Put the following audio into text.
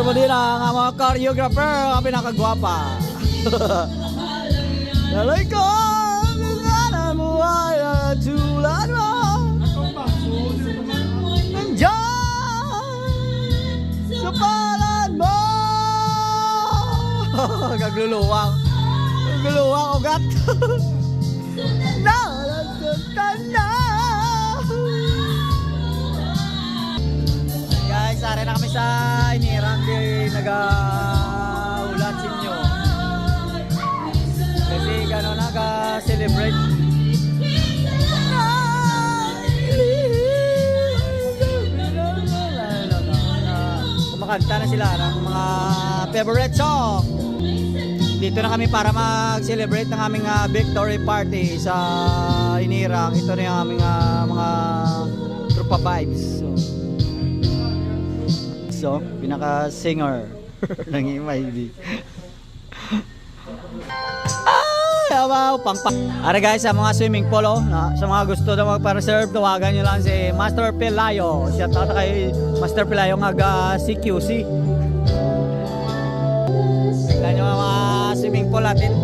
mo din ang mga choreographer, ang pinakagwapa. Lalay ko, sana mo ay tulad mo. Nandiyan sa palad mo. Gagluluwang. Gagluluwang ugat. Nalasaktan na. Guys, ari na kami sa Inirang di nag-ulat sa inyo. Kasi gano'n nag-celebrate. Kumakanta na sila ng mga favorite song. Dito na kami para mag-celebrate ng aming victory party sa Inirang. Ito na yung aming mga tropa vibes. So, pinaka-singer ng MIB. Wow, pang-pang. Ara guys, sa mga swimming pool, sa mga gusto na magpa-reserve, tawagan nyo lang si Master Pelayo. Shout out kay Master Pelayo ng CQC. Tignan nyo mga swimming pool natin.